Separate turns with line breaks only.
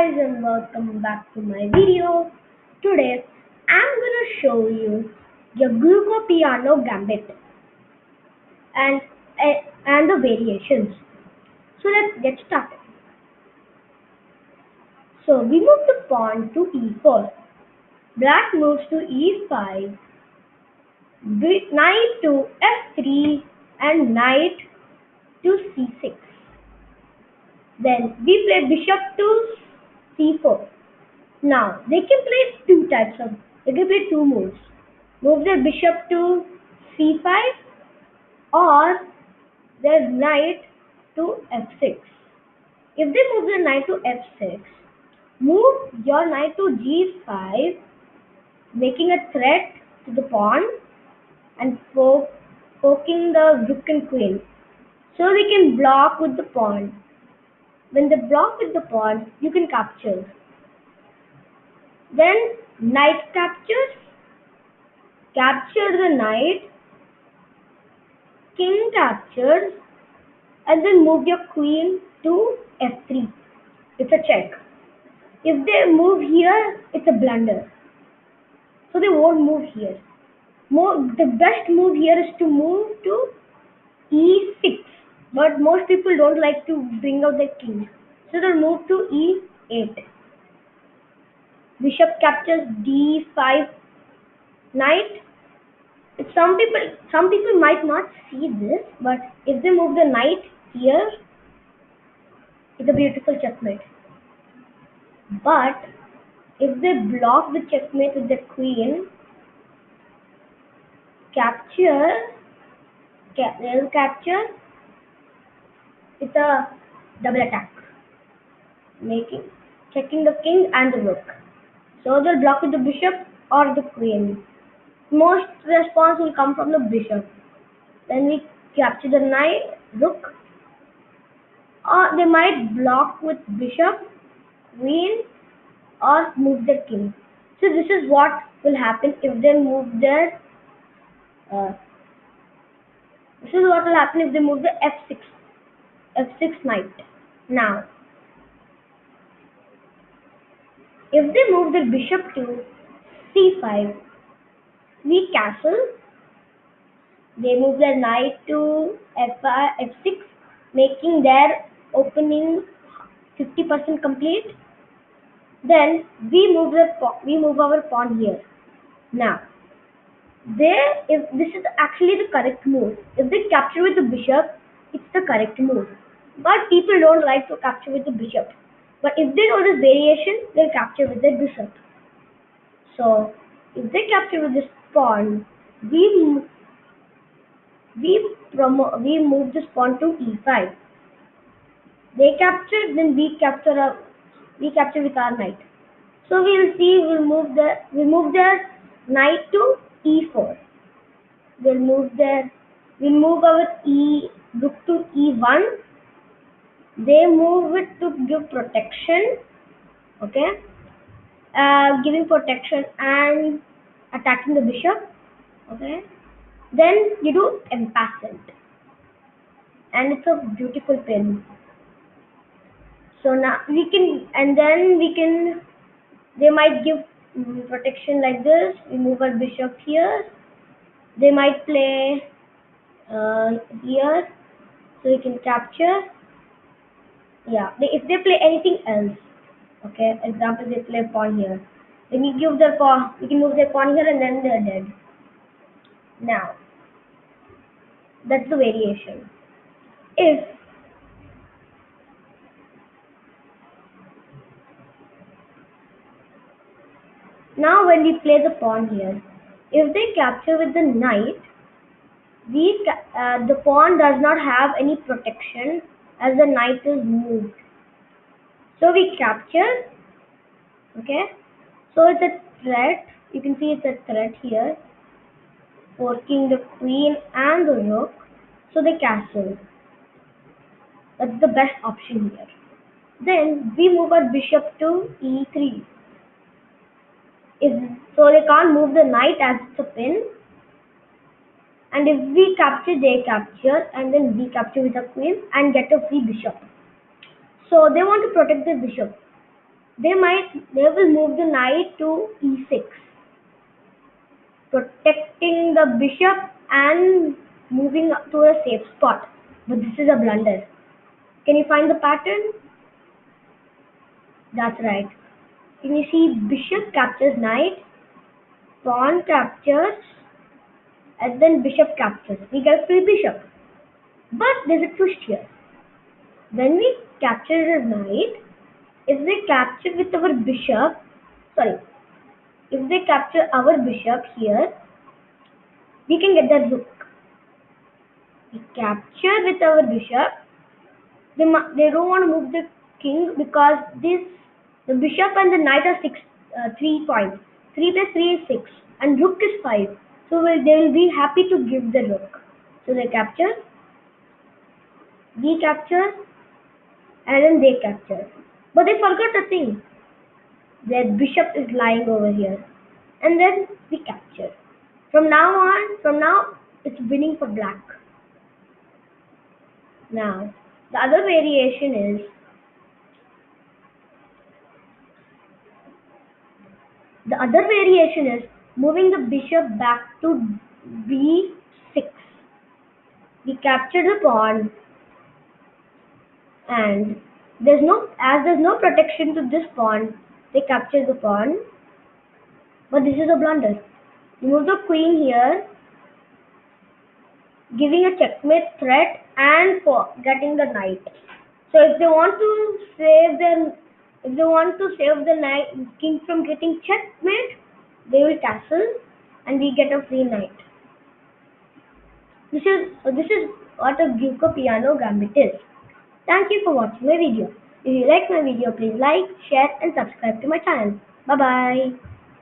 guys and welcome back to my video. Today I'm gonna show you the giuoco piano gambit and and the variations. So let's get started. So we move the pawn to e4. Black moves to e5, knight to f3 and knight to c6. Then we play bishop to c4. Now they can play they can play two moves. Move their bishop to c5 or their knight to f6. If they move their knight to f6, move your knight to g5, making a threat to the pawn and poking the rook and queen. So they can block with the pawn. When they block with the pawn, you can capture. Then knight captures, capture the knight, king captures, and then move your queen to f3. It's a check. If they move here, it's a blunder. So they won't move here. The best move here is to move to e6. But most people don't like to bring out their king. So they'll move to e8. Bishop captures d5 knight. Some people might not see this, but if they move the knight here, it's a beautiful checkmate. But if they block the checkmate with the queen, they'll capture. It's a double attack, checking the king and the rook. So they'll block with the bishop or the queen. Most response will come from the bishop. Then we capture the knight, rook, or they might block with bishop, queen, or move their king. So this is what will happen if they move their. This is what will happen if they move the f6 knight. Now, if they move the bishop to c5, we castle. They move their knight to f6, making their opening 50% complete. Then we move our pawn here. Now, if this is actually the correct move. If they capture with the bishop, it's the correct move. But people don't like to capture with the bishop. But if they know this variation, they'll capture with the bishop. So if they capture with this pawn, we move this pawn to e5. They capture, then we capture with our knight. So we'll see. We move their knight to e4. We'll move our rook to e1. They move it to give protection. Okay, giving protection and attacking the bishop. Okay, then you do impassant, and it's a beautiful pin. So now they might give protection like this. We move our bishop here. They might play here, so we can capture. Yeah, if they play anything else, okay. Example, they play pawn here. Then we can move their pawn here, and then they're dead. Now, that's the variation. If Now when we play the pawn here, if they capture with the knight, the pawn does not have any protection as the knight is moved. So we capture, okay. So it's a threat. You can see it's a threat here, forking the queen and the rook. So they castle. That's the best option here. Then we move our bishop to e3. So they can't move the knight as it's a pin. And if we capture, they capture, and then we capture with a queen and get a free bishop. So they want to protect the bishop. they will move the knight to e6, protecting the bishop and moving up to a safe spot. But this is a blunder. Can you find the pattern? That's right. Can you see bishop captures knight, pawn captures, and then bishop captures. We get free bishop. But there's a twist here. When we capture a knight, if they capture with our bishop, sorry, if they capture our bishop here, we can get the rook. We capture with our bishop. They don't want to move the king because the bishop and the knight are 3 points. 3 plus 3 is 6, and rook is 5. So they will be happy to give the rook. So they capture, we capture, and then they capture. But they forgot a thing. Their bishop is lying over here, and then we capture. From now, it's winning for black. Now, the other variation is moving the bishop back to b6. We capture the pawn, and there's no protection to this pawn. They capture the pawn, but this is a blunder. You move the queen here, giving a checkmate threat and for getting the knight. So if they want to save the knight king from getting checkmate, they will castle, and we get a free knight. This is what a giuoco piano gambit is. Thank you for watching my video. If you like my video, please like, share, and subscribe to my channel. Bye bye.